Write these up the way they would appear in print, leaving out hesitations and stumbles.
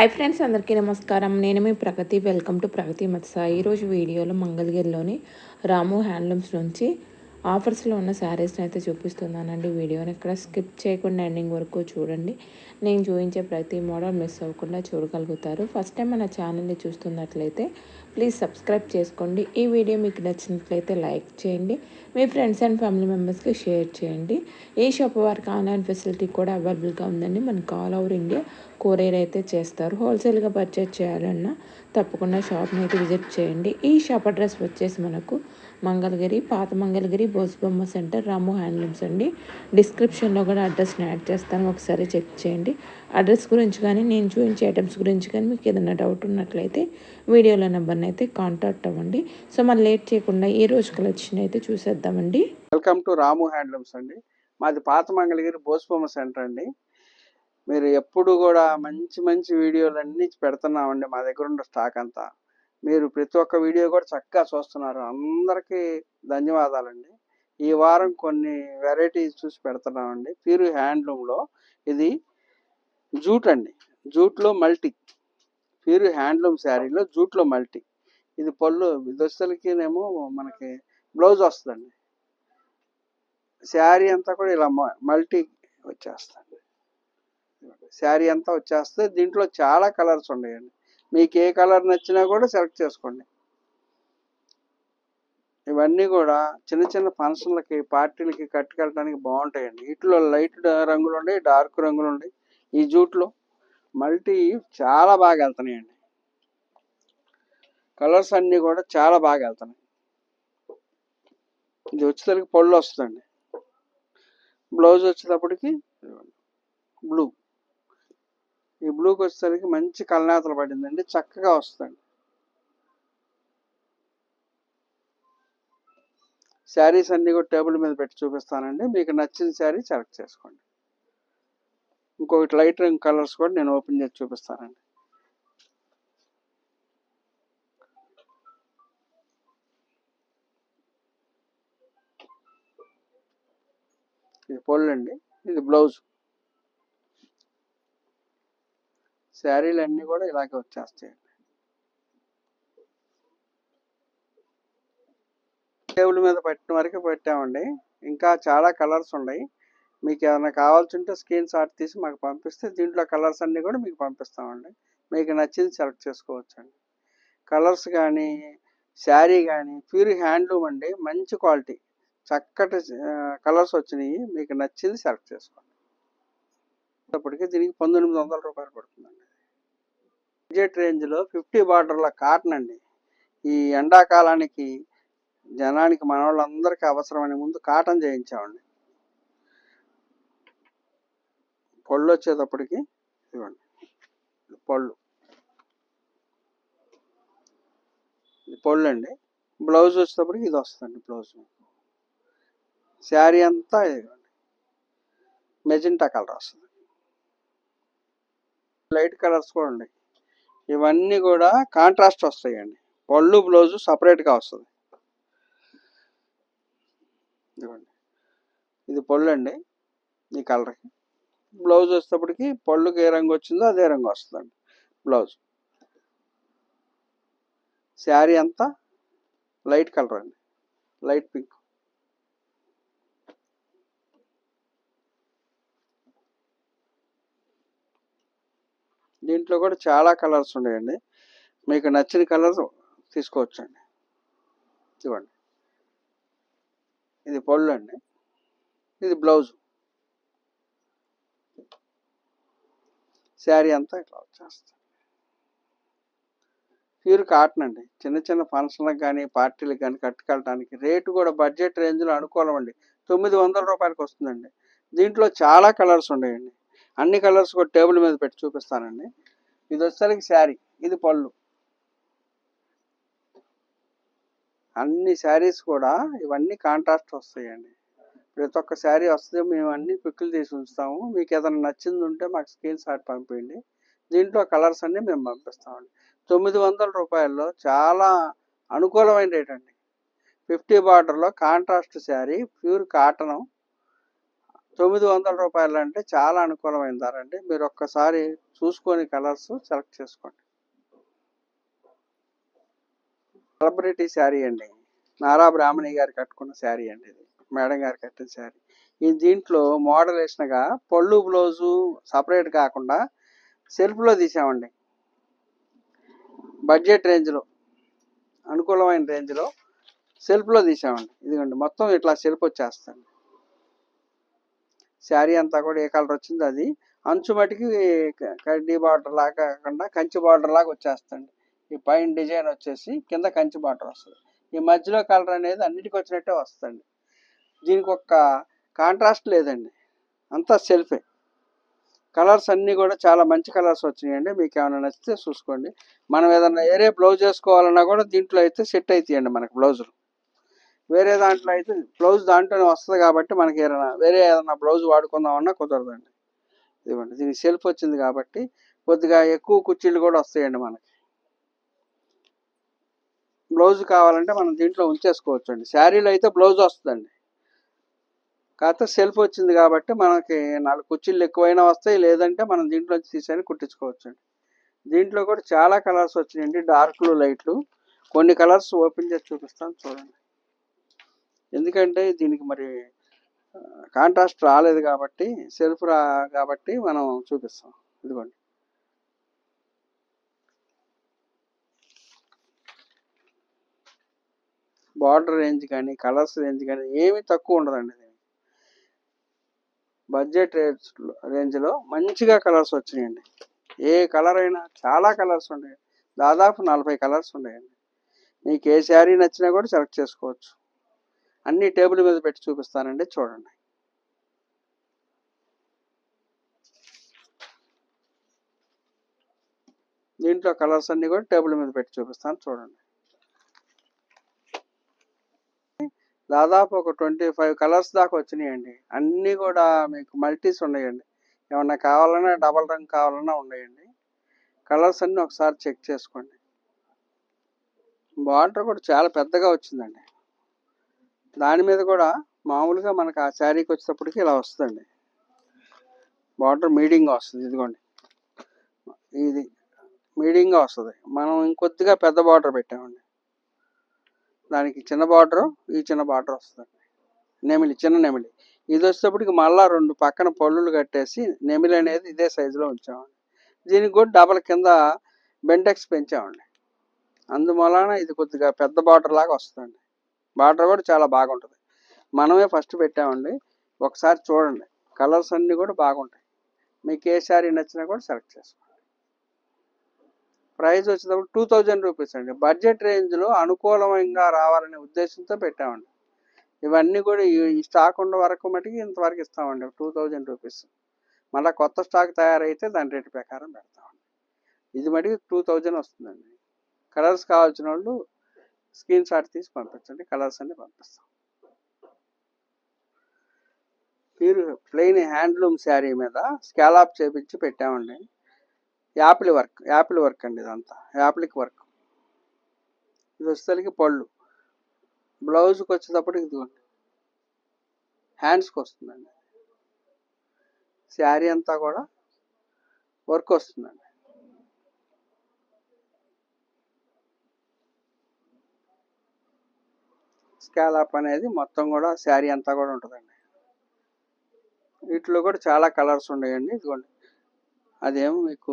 Hi friends, అందరికీ నమస్కారం. నేను మీ ప్రగతి. వెల్కమ్ టు ప్రగతి మత్స. ఈరోజు వీడియోలో మంగళగిరిలోని రాము హ్యాండ్లూమ్స్ నుంచి ఆఫర్స్లో ఉన్న శారీస్ని అయితే చూపిస్తున్నానండి. వీడియోని ఇక్కడ స్కిప్ చేయకుండా ఎండింగ్ వరకు చూడండి. నేను చూపించే ప్రతి మోడల్ మిస్ అవ్వకుండా చూడగలుగుతారు. ఫస్ట్ టైం మన ఛానల్ని చూస్తున్నట్లయితే ప్లీజ్ సబ్స్క్రైబ్ చేసుకోండి. ఈ వీడియో మీకు నచ్చినట్లయితే లైక్ చేయండి. మీ ఫ్రెండ్స్ అండ్ ఫ్యామిలీ మెంబర్స్కి షేర్ చేయండి. ఈ షాప్ వారికి ఆన్లైన్ ఫెసిలిటీ కూడా అవైలబుల్గా ఉందండి. మనకు ఆల్ ఓవర్ ఇండియా కొరియర్ అయితే చేస్తారు. హోల్సేల్గా పర్చేజ్ చేయాలన్నా తప్పకుండా షాప్ని అయితే విజిట్ చేయండి. ఈ షాప్ అడ్రస్ వచ్చేసి మనకు మంగళగిరి, పాత మంగళగిరి, బోస్బొమ్మ సెంటర్, రాము హ్యాండ్లూమ్స్ అండి. డిస్క్రిప్షన్లో కూడా అడ్రస్ని యాడ్ చేస్తాను, ఒకసారి చెక్ చేయండి. అడ్రస్ గురించి కానీ నేను చూపించే ఐటమ్స్ గురించి కానీ మీకు ఏదైనా డౌట్ ఉన్నట్లయితే వీడియోలో నెంబర్ని అయితే కాంటాక్ట్ అవ్వండి. సో మనం లేట్ చేయకుండా ఈ రోజు కలెక్షన్ అయితే చూసేద్దామండి. వెల్కమ్ టు రాము హ్యాండ్లూమ్స్ అండి. మాది పాత మంగళగిరి బోస్బొమ్మ సెంటర్ అండి. మీరు ఎప్పుడు కూడా మంచి మంచి వీడియోలు అన్నీ పెడుతున్నామండి. మా దగ్గర ఉన్న స్టాక్ అంతా మీరు ప్రతి ఒక్క వీడియో కూడా చక్కగా చూస్తున్నారు. అందరికీ ధన్యవాదాలండి. ఈ వారం కొన్ని వెరైటీస్ చూసి పెడుతున్నామండి. ప్యూర్ హ్యాండ్లూమ్లో ఇది జూట్ అండి. జూట్లో మల్టీ, ప్యూర్ హ్యాండ్లూమ్ శారీలో జూట్లో మల్టీ. ఇది పళ్ళు దుస్తులకినేమో మనకి బ్లౌజ్ వస్తుందండి. శారీ అంతా కూడా ఇలా మల్టీ వచ్చేస్తుంది. శారీ అంతా వచ్చేస్తే దీంట్లో చాలా కలర్స్ ఉన్నాయండి. మీకు ఏ కలర్ నచ్చినా కూడా సెలెక్ట్ చేసుకోండి. ఇవన్నీ కూడా చిన్న చిన్న ఫంక్షన్లకి, పార్టీలకి కట్టుకెళ్ళడానికి బాగుంటాయండి. వీటిలో లైట్ రంగులు ఉన్నాయి, డార్క్ రంగులు ఉన్నాయి. ఈ జూట్లో మల్టీ చాలా బాగా వెళ్తున్నాయండి. కలర్స్ అన్నీ కూడా చాలా బాగా వెళ్తున్నాయి. ఇది వచ్చేసరికి పళ్ళు వస్తుందండి. బ్లౌజ్ వచ్చేటప్పటికి బ్లూ. ఈ బ్లూకి వచ్చేసరికి మంచి కలనేతలు పడిందండి, చక్కగా వస్తుందండి. శారీస్ అన్నీ కూడా టేబుల్ మీద పెట్టి చూపిస్తానండి. మీకు నచ్చిన శారీ సెలెక్ట్ చేసుకోండి. ఇంకొకటి లైట్ రంగ్ కలర్స్ కూడా నేను ఓపెన్ చేసి చూపిస్తానండి. ఇది పళ్ళు అండి, ఇది బ్లౌజ్. శారీలు అన్నీ కూడా ఇలాగే వచ్చేస్తాయండి. టేబుల్ మీద పెట్టిన వరకు పెట్టామండి. ఇంకా చాలా కలర్స్ ఉన్నాయి. మీకు ఏమైనా కావాల్సి ఉంటే స్క్రీన్ షాట్ తీసి మాకు పంపిస్తే దీంట్లో కలర్స్ అన్నీ కూడా మీకు పంపిస్తామండి. మీకు నచ్చింది సెలెక్ట్ చేసుకోవచ్చండి. కలర్స్ కానీ శారీ కానీ ప్యూర్ హ్యాండ్లూమ్ అండి, మంచి క్వాలిటీ, చక్కటి కలర్స్ వచ్చినాయి. మీకు నచ్చింది సెలెక్ట్ చేసుకోండి. అప్పటికి దీనికి 1900 రూపాయలు పడుతుందండి. బడ్జెట్ రేంజ్లో 50 బార్డర్ల కాటన్ అండి. ఈ ఎండాకాలానికి జనానికి మన వాళ్ళందరికీ అవసరమని ముందు కాటన్ చేయించామండి. పళ్ళు వచ్చేటప్పటికి ఇవ్వండి, పళ్ళు, పళ్ళు అండి. బ్లౌజ్ వచ్చేటప్పటికి ఇది వస్తుందండి. బ్లౌజ్ శారీ అంతా ఇవ్వండి, మెజెంటా కలర్ వస్తుంది. లైట్ కలర్స్ కూడా ఉన్నాయి. ఇవన్నీ కూడా కాంట్రాస్ట్ వస్తాయండి. పళ్ళు బ్లౌజు సపరేట్గా వస్తుంది. ఇవ్వండి, ఇది పళ్ళు అండి. ఈ కలర్కి బ్లౌజ్ వచ్చేటప్పటికి పళ్ళుకి ఏ రంగు వచ్చిందో అదే రంగు వస్తుందండి బ్లౌజ్. శారీ అంతా లైట్ కలర్ అండి, లైట్ పింక్. దీంట్లో కూడా చాలా కలర్స్ ఉన్నాయండి. మీకు నచ్చిన కలర్ తీసుకోవచ్చండి. ఇవ్వండి, ఇది పళ్ళు అండి, ఇది బ్లౌజ్. శారీ అంతా ఇట్లా వచ్చేస్తుంది. ప్యూర్ కాటన్ అండి. చిన్న చిన్న ఫంక్షన్లకు కానీ పార్టీలకు కానీ కట్టుకెళ్ళడానికి. రేటు కూడా బడ్జెట్ రేంజ్లో అనుకూలం అండి. 900 రూపాయలకి వస్తుందండి. దీంట్లో చాలా కలర్స్ ఉన్నాయండి. అన్ని కలర్స్ కూడా టేబుల్ మీద పెట్టి చూపిస్తానండి. ఇది వచ్చేసరికి శారీ, ఇది పళ్ళు. అన్ని శారీస్ కూడా ఇవన్నీ కాంట్రాస్ట్ వస్తాయండి. ప్రతి ఒక్క శారీ వస్తే మేము అన్ని పిక్కులు తీసి ఉంచుతాము. మీకు ఏదైనా నచ్చింది ఉంటే మాకు స్క్రీన్ షాట్ పంపించండి. దీంట్లో కలర్స్ అన్నీ మేము పంపిస్తామండి. 900 రూపాయల్లో చాలా అనుకూలమైన రేట్ అండి. 50 బార్డర్లో కాంట్రాస్ట్ శారీ, ప్యూర్ కాటను, ₹900 అంటే చాలా అనుకూలమైన ధర అండి. మీరు ఒక్కసారి చూసుకొని కలర్స్ సెలెక్ట్ చేసుకోండి. సెలబ్రిటీ శారీ అండి. నారా బ్రాహ్మణి గారు కట్టుకున్న శారీ అండి ఇది. మేడం గారు కట్టిన శారీ. ఈ దీంట్లో మోడలేషన్గా పళ్ళు బ్లౌజు సపరేట్ కాకుండా సెల్ఫ్లో తీసామండి. బడ్జెట్ రేంజ్లో, అనుకూలమైన రేంజ్లో సెల్ఫ్లో తీసామండి. ఇదిగోండి మొత్తం ఇట్లా సెల్ఫ్ వచ్చేస్తుంది. శారీ అంతా కూడా ఏ కలర్ వచ్చిందో అది అంచు మటుకి కడ్డీ బార్డర్ లాగా కాకుండా కంచి బార్డర్ లాగా వచ్చేస్తుంది. ఈ పైన డిజైన్ వచ్చేసి కింద కంచి బార్డర్ వస్తుంది. ఈ మధ్యలో కలర్ అనేది అన్నిటికీ వచ్చినట్టే వస్తుంది. దీనికి ఒక్క కాంట్రాస్ట్ లేదండి, అంతా సెల్ఫే. కలర్స్ అన్నీ కూడా చాలా మంచి కలర్స్ వచ్చినాయండి. మీకు ఏమైనా నచ్చితే చూసుకోండి. మనం ఏదన్నా ఏరే బ్లౌజ్ వేసుకోవాలన్నా కూడా దీంట్లో అయితే సెట్ అవుతాయండి మనకు బ్లౌజులు. వేరే దాంట్లో అయితే బ్లౌజ్ దాంట్లోనే వస్తుంది కాబట్టి మనకి వేరే ఏదైనా బ్లౌజ్ వాడుకుందామన్నా కుదరదండి. ఇదిగోండి దీనికి సెల్ఫ్ వచ్చింది కాబట్టి కొద్దిగా ఎక్కువ కుర్చీలు కూడా వస్తాయండి మనకి. బ్లౌజ్ కావాలంటే మనం దీంట్లో ఉంచేసుకోవచ్చు అండి. శారీలో అయితే బ్లౌజ్ వస్తుందండి, కాకపోతే సెల్ఫ్ వచ్చింది కాబట్టి మనకి 4 కుర్చీలు ఎక్కువైనా వస్తాయి, లేదంటే మనం దీంట్లో తీసేని కుట్టించుకోవచ్చు అండి. దీంట్లో కూడా చాలా కలర్స్ వచ్చినాయండి, డార్క్లు లైట్లు. కొన్ని కలర్స్ ఓపెన్ చేసి చూపిస్తాను చూడండి. ఎందుకంటే దీనికి మరి కాంట్రాస్ట్ రాలేదు కాబట్టి, సెల్ఫ్ కాబట్టి మనం చూపిస్తాం. ఇదిగోండి బార్డర్ రేంజ్ కానీ కలర్స్ రేంజ్ కానీ ఏమీ తక్కువ ఉండదండి. బడ్జెట్ రేంజ్లో మంచిగా కలర్స్ వచ్చినాయండి. ఏ కలర్ అయినా చాలా కలర్స్ ఉన్నాయి, దాదాపు 40 కలర్స్ ఉన్నాయండి. మీకు ఏ శారీ నచ్చినా కూడా సెలెక్ట్ చేసుకోవచ్చు. అన్ని టేబుల్ మీద పెట్టి చూపిస్తానండి, చూడండి. దీంట్లో కలర్స్ అన్ని కూడా టేబుల్ మీద పెట్టి చూపిస్తాను చూడండి. దాదాపు ఒక 25 కలర్స్ దాకా వచ్చినాయండి. అన్నీ కూడా మీకు మల్టీస్ ఉన్నాయండి. ఏమన్నా కావాలన్నా డబల్ రంగు కావాలన్నా ఉన్నాయండి. కలర్స్ అన్నీ ఒకసారి చెక్ చేసుకోండి. బార్డర్ కూడా చాలా పెద్దగా వచ్చిందండి. దాని మీద కూడా మామూలుగా మనకు ఆ శారీకి వచ్చేటప్పటికి ఇలా వస్తుందండి. బార్డర్ మీడియంగా వస్తుంది. ఇదిగోండి ఇది మీడియంగా వస్తుంది. మనం ఇంకొద్దిగా పెద్ద బార్డర్ పెట్టామండి. దానికి చిన్న బార్డరు, ఈ చిన్న బార్డర్ వస్తుంది. నెమిలి, చిన్న నెమిలి. ఇది వచ్చేటప్పటికి మళ్ళా 2 పక్కన పళ్ళులు కట్టేసి నెమిలి అనేది ఇదే సైజులో ఉంచామండి. దీనికి కూడా డబల్ కింద బెంటెక్స్ పెంచామండి. అందువలన ఇది కొద్దిగా పెద్ద బార్డర్ లాగా వస్తుందండి. బార్డర్ కూడా చాలా బాగుంటుంది. మనమే ఫస్ట్ పెట్టామండి, ఒకసారి చూడండి. కలర్స్ అన్నీ కూడా బాగుంటాయి. మీకు ఏ శారీ నచ్చినా కూడా సెలెక్ట్ చేసుకోండి. ప్రైస్ వచ్చేటప్పుడు 2000 రూపీస్ అండి. బడ్జెట్ రేంజ్లో అనుకూలంగా రావాలనే ఉద్దేశంతో పెట్టామండి. ఇవన్నీ కూడా ఈ స్టాక్ ఉన్న వరకు మటుకి ఇంతవరకు ఇస్తామండి, 2000 రూపీస్. మళ్ళీ కొత్త స్టాక్ తయారైతే దాని రేటు ప్రకారం పెడతామండి. ఇది మటుకు 2000 వస్తుందండి. కలర్స్ కావాల్సిన వాళ్ళు స్క్రీన్ షాట్ తీసి పంపించండి, కలర్స్ అన్ని పంపిస్తాం. మీరు ప్లెయిన్ హ్యాండ్లూమ్ శారీ మీద స్కాలప్ చేపించి పెట్టామండి. యాపిల్ వర్క్ అండి. ఇదంతా యాప్లిక్ వర్క్. ఇది వచ్చేసరికి పళ్ళు. బ్లౌజ్కి వచ్చేటప్పటికి ఇదిగోండి హ్యాండ్స్కి వస్తుందండి. శారీ అంతా కూడా వర్క్ వస్తుందండి. స్కాలప్ అనేది మొత్తం కూడా శారీ అంతా కూడా ఉంటుందండి. వీటిలో కూడా చాలా కలర్స్ ఉన్నాయండి. ఇదిగోండి అదేమో మీకు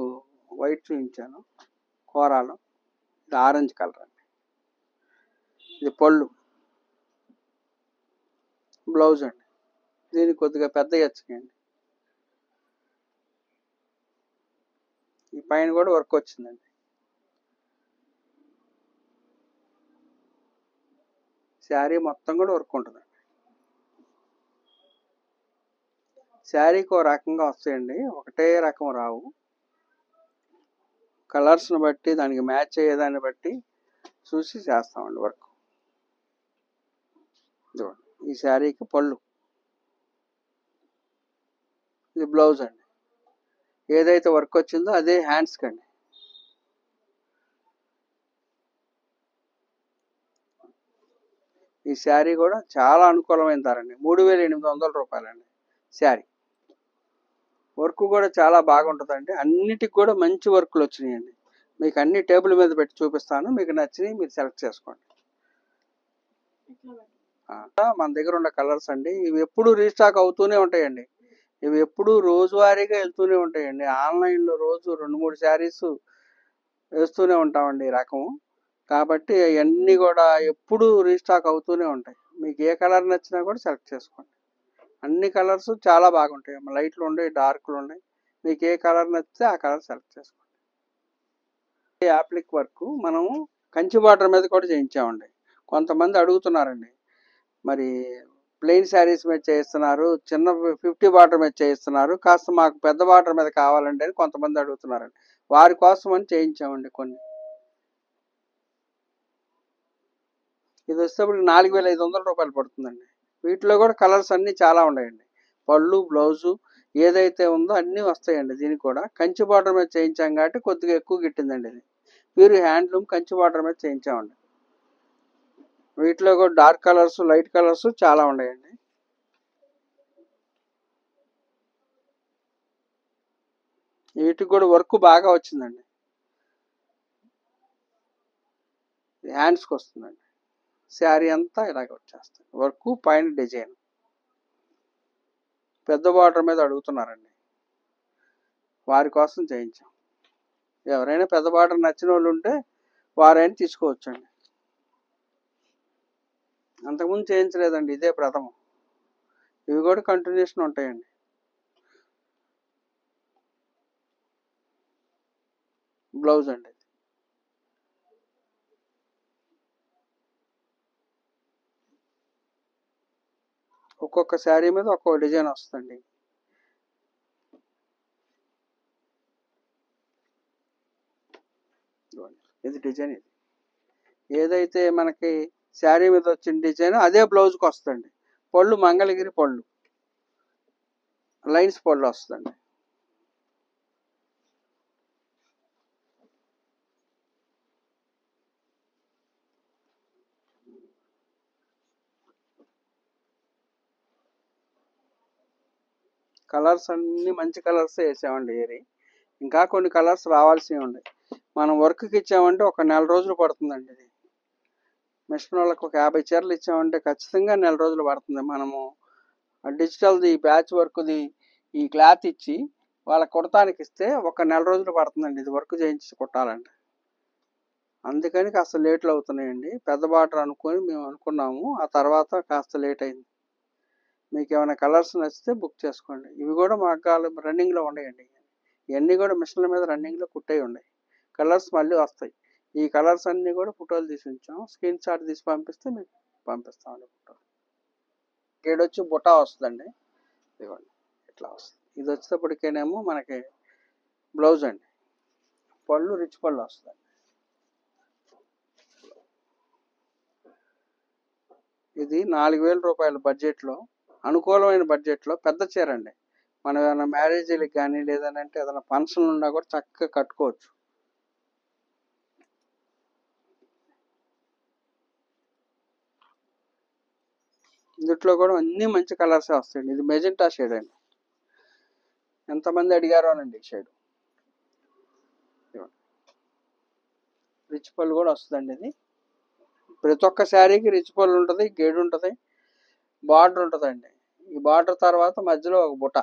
వైట్ చూపించాను, కోరాలు. ఇది ఆరెంజ్ కలర్ అండి. ఇది పళ్ళు, బ్లౌజ్ అండి. దీనికి కొద్దిగా పెద్ద ఎచ్చుకండి. ఈ పైన కూడా వర్క్ వచ్చిందండి. శారీ మొత్తం కూడా వర్క్ ఉంటుందండి. శారీకి ఒక రకంగా వస్తాయండి, ఒకటే రకం రావు. కలర్స్ని బట్టి, దానికి మ్యాచ్ అయ్యేదాన్ని బట్టి చూసి చేస్తామండి వర్క్. ఈ శారీకి పళ్ళు, ఇది బ్లౌజ్ అండి. ఏదైతే వర్క్ వచ్చిందో అదే హ్యాండ్స్కి అండి. ఈ శారీ కూడా చాలా అనుకూలమైన ధర అండి, 3800 రూపాయలండి. శారీ. వర్క్ కూడా చాలా బాగుంటుందండి. అన్నిటికి కూడా మంచి వర్క్లు వచ్చినాయండి. మీకు అన్ని టేబుల్ మీద పెట్టి చూపిస్తాను. మీకు నచ్చినవి మీరు సెలెక్ట్ చేసుకోండి. మన దగ్గర ఉన్న కలర్స్ అండి. ఇవి ఎప్పుడు రీస్టాక్ అవుతూనే ఉంటాయండి. ఇవి ఎప్పుడు రోజువారీగా వెళ్తూనే ఉంటాయండి. ఆన్లైన్లో రోజు 2-3 శారీస్ వేస్తూనే ఉంటామండి ఈ రకం. కాబట్టి అవన్నీ కూడా ఎప్పుడు రీస్టాక్ అవుతూనే ఉంటాయి. మీకు ఏ కలర్ నచ్చినా కూడా సెలెక్ట్ చేసుకోండి. అన్ని కలర్స్ చాలా బాగుంటాయి. లైట్లు ఉన్నాయి, డార్క్లు ఉన్నాయి. మీకు ఏ కలర్ నచ్చితే ఆ కలర్ సెలెక్ట్ చేసుకోండి. యాప్లిక్ వర్క్ మనం కంచి బార్డర్ మీద కూడా చేయించామండి. కొంతమంది అడుగుతున్నారండి, మరి ప్లెయిన్ శారీస్ మీద చేయిస్తున్నారు, చిన్న 50 బార్డర్ మీద చేయిస్తున్నారు, కాస్త మాకు పెద్ద బార్డర్ మీద కావాలండి అని కొంతమంది అడుగుతున్నారండి. వారి కోసం అని చేయించామండి కొన్ని. ఇది వచ్చేటప్పుడు 4,500 రూపాయలు పడుతుందండి. వీటిలో కూడా కలర్స్ అన్నీ చాలా ఉన్నాయండి. పళ్ళు, బ్లౌజు ఏదైతే ఉందో అన్నీ వస్తాయండి. దీనికి కూడా కంచి బార్డర్ మీద చేయించాం కాబట్టి కొద్దిగా ఎక్కువ గిట్టిందండి. ఇది ప్యూర్ హ్యాండ్లూమ్ కంచి బార్డర్ మీద చేయించామండి. వీటిలో కూడా డార్క్ కలర్స్, లైట్ కలర్స్ చాలా ఉన్నాయండి. వీటికి కూడా వర్క్ బాగా వచ్చిందండి. హ్యాండ్స్కి వస్తుందండి. శారీ అంతా ఇలాగ వచ్చేస్తుంది. వర్క్ పైన డిజైన్ పెద్ద బార్డర్ మీద అడుగుతున్నారండి. వారి కోసం చేయించాం. ఎవరైనా పెద్ద బార్డర్ నచ్చిన వాళ్ళు ఉంటే వారైనా తీసుకోవచ్చండి. అంతకుముందు చేయించలేదండి, ఇదే ప్రథమం. ఇవి కూడా కంటిన్యూషన్ ఉంటాయండి. బ్లౌజ్ అండి. ఒక్కొక్క శారీ మీద ఒక్కొక్క డిజైన్ వస్తుందండి. ఇది డిజైన్. ఇది ఏదైతే మనకి శారీ మీద వచ్చిన డిజైన్ అదే బ్లౌజ్కి వస్తుందండి. పళ్ళు మంగళగిరి పళ్ళు, లైన్స్ పళ్ళు వస్తుందండి. కలర్స్ అన్నీ మంచి కలర్స్ వేసామండి. ఇంకా కొన్ని కలర్స్ రావాల్సినవి ఉన్నాయి. మనం వర్క్కి ఇచ్చామంటే ఒక నెల రోజులు పడుతుందండి. ఇది మిషన్ వాళ్ళకి ఒక 50 చీరలు ఇచ్చామంటే ఖచ్చితంగా నెల రోజులు పడుతుంది. మనము డిజిటల్ది బ్యాచ్ వర్క్ది ఈ క్లాత్ ఇచ్చి వాళ్ళకి కుడతానికి ఇస్తే ఒక నెల రోజులు పడుతుందండి ఇది వర్క్ చేయించి కుట్టాలంటే. అందుకని కాస్త లేట్లు అవుతున్నాయండి. పెద్ద బార్డర్ అనుకొని మేము అనుకున్నాము, ఆ తర్వాత కాస్త లేట్ అయింది. మీకు ఏమైనా కలర్స్ నచ్చితే బుక్ చేసుకోండి. ఇవి కూడా మా అగ్గాలు రన్నింగ్లో ఉన్నాయండి. ఇవన్నీ కూడా మిషన్ల మీద రన్నింగ్లో కుట్టేవి ఉన్నాయి. కలర్స్ మళ్ళీ వస్తాయి. ఈ కలర్స్ అన్నీ కూడా ఫోటోలు తీసి ఉంచాం. స్క్రీన్ షాట్ తీసి పంపిస్తే మీకు పంపిస్తామండి ఫోటోలు. వచ్చి బుటా వస్తుందండి. ఇదిగోండి ఇట్లా వస్తుంది. ఇది వచ్చేటప్పటికేనేమో మనకి బ్లౌజ్ అండి. పళ్ళు రిచ్ పళ్ళు వస్తుంది. ఇది 4,000 రూపాయల బడ్జెట్లో, అనుకూలమైన బడ్జెట్లో పెద్ద చీర అండి. మనం ఏమైనా మ్యారేజీలకు కానీ లేదంటే ఏదైనా ఫంక్షన్ ఉన్నా కూడా చక్కగా కట్టుకోవచ్చు. ఇందులో కూడా అన్నీ మంచి కలర్సే వస్తాయండి. ఇది మెజెంటా షేడ్ అండి. ఎంతమంది అడిగారోనండి ఈ షేడ్. రిచ్ పళ్ళు కూడా వస్తుందండి. ఇది ప్రతి ఒక్క శారీకి రిచ్ పళ్ళు ఉంటుంది, గేడు ఉంటుంది, బార్డర్ ఉంటుందండి. ఈ బార్డర్ తర్వాత మధ్యలో ఒక బుట్ట,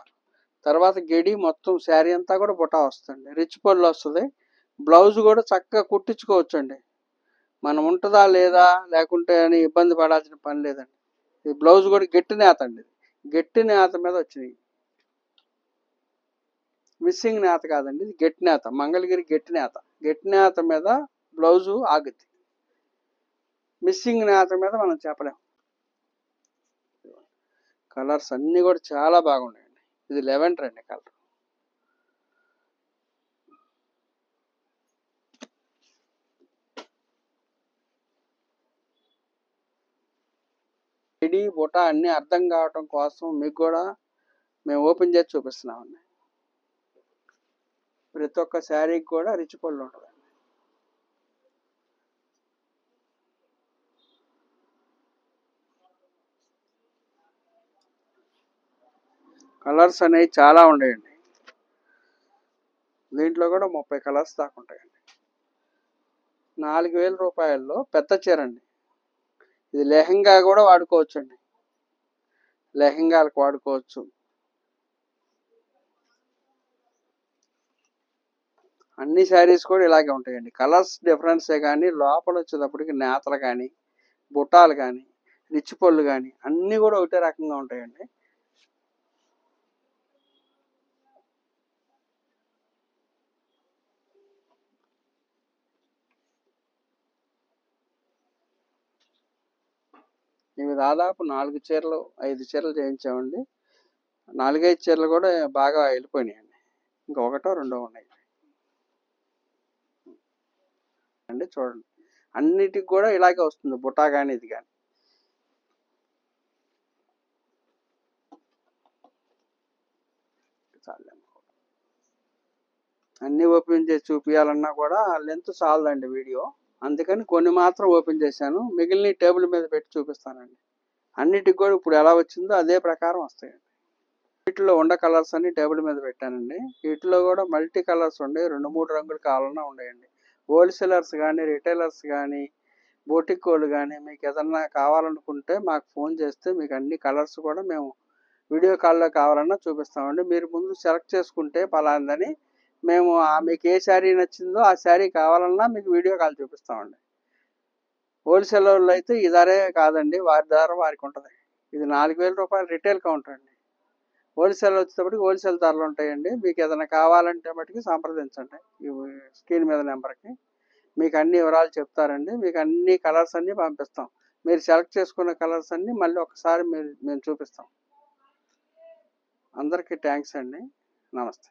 తర్వాత గెడి, మొత్తం శారీ అంతా కూడా బుట్ట వస్తుంది. రిచ్ పళ్ళు వస్తుంది. బ్లౌజ్ కూడా చక్కగా కుట్టించుకోవచ్చండి. మనం ఉంటుందా లేదా లేకుంటే అని ఇబ్బంది పడాల్సిన పని లేదండి. ఈ బ్లౌజ్ కూడా గట్టి నేత అండి. గట్టి నేత మీద వచ్చినాయి. మిస్సింగ్ నేత కాదండి, ఇది గట్టి నేత, మంగళగిరి గట్టి నేత. గట్టి నేత మీద బ్లౌజు ఆగుద్ది. మిస్సింగ్ నేత మీద మనం చెప్పలేం. కలర్స్ అన్నీ కూడా చాలా బాగున్నాయండి. ఇది లెవెండర్ అండి కలర్. ఇడి బుట్ట అన్నీ అర్థం కావటం కోసం మీకు కూడా మేము ఓపెన్ చేసి చూపిస్తున్నామండి. ప్రతి ఒక్క శారీకి కూడా రిచ్ పళ్ళు ఉంటుంది. కలర్స్ అనేవి చాలా ఉన్నాయండి. దీంట్లో కూడా 30 కలర్స్ దాకా ఉంటాయండి. 4000 రూపాయల్లో పెద్ద చీర అండి. ఇది లెహంగా కూడా వాడుకోవచ్చు అండి. లెహంగాలకు వాడుకోవచ్చు. అన్ని శారీస్ కూడా ఇలాగే ఉంటాయండి. కలర్స్ డిఫరెన్సే కానీ లోపల వచ్చేటప్పటికి నేతలు కానీ బుట్టాలు కానీ రిచ్ పళ్ళు కానీ అన్నీ కూడా ఒకటే రకంగా ఉంటాయండి. ఇవి దాదాపు 4 చీరలు 5 చీరలు చేయించామండి. 4-5 చీరలు కూడా బాగా వెళ్ళిపోయినాయండి. ఇంకా ఒకటో రెండో ఉన్నాయి అండి. చూడండి అన్నిటికి కూడా ఇలాగే వస్తుంది బుట్టా కానీ ఇది కానీ. అన్నీ ఓపెన్ చేసి చూపించాలన్నా కూడా లెంత్ చాలదండి వీడియో. అందుకని కొన్ని మాత్రం ఓపెన్ చేశాను, మిగిలిన టేబుల్ మీద పెట్టి చూపిస్తానండి. అన్నిటికి కూడా ఇప్పుడు ఎలా వచ్చిందో అదే ప్రకారం వస్తాయండి. వీటిలో ఉండ కలర్స్ అన్ని టేబుల్ మీద పెట్టానండి. వీటిలో కూడా మల్టీ కలర్స్ ఉండే 2-3 రంగులు కావాలన్నా ఉన్నాయండి. హోల్సేలర్స్ కానీ రిటైలర్స్ కానీ బోటిక్ వాళ్ళు కానీ మీకు ఏదన్నా కావాలనుకుంటే మాకు ఫోన్ చేస్తే మీకు అన్ని కలర్స్ కూడా మేము వీడియో కాల్లో కావాలన్నా చూపిస్తామండి. మీరు ముందు సెలెక్ట్ చేసుకుంటే పలాందని మేము మీకు ఏ శారీ నచ్చిందో ఆ శారీ కావాలన్నా మీకు వీడియో కాల్ చూపిస్తామండి. హోల్సేల్ వాళ్ళు అయితే ఈ ధరే కాదండి, వారి ధర వారికి ఉంటుంది. ఇది 4000 రూపాయలు రిటైల్ కౌంటర్ అండి. హోల్సేల్ వచ్చేటప్పటికి హోల్సేల్ ధరలు ఉంటాయండి. మీకు ఏదైనా కావాలంటే మటుకు సంప్రదించండి ఈ స్క్రీన్ మీద నెంబర్కి. మీకు అన్ని వివరాలు చెప్తారండి. మీకు అన్ని కలర్స్ అన్నీ పంపిస్తాం. మీరు సెలెక్ట్ చేసుకున్న కలర్స్ అన్నీ మళ్ళీ ఒకసారి మేము చూపిస్తాం. అందరికీ థ్యాంక్స్ అండి. నమస్తే.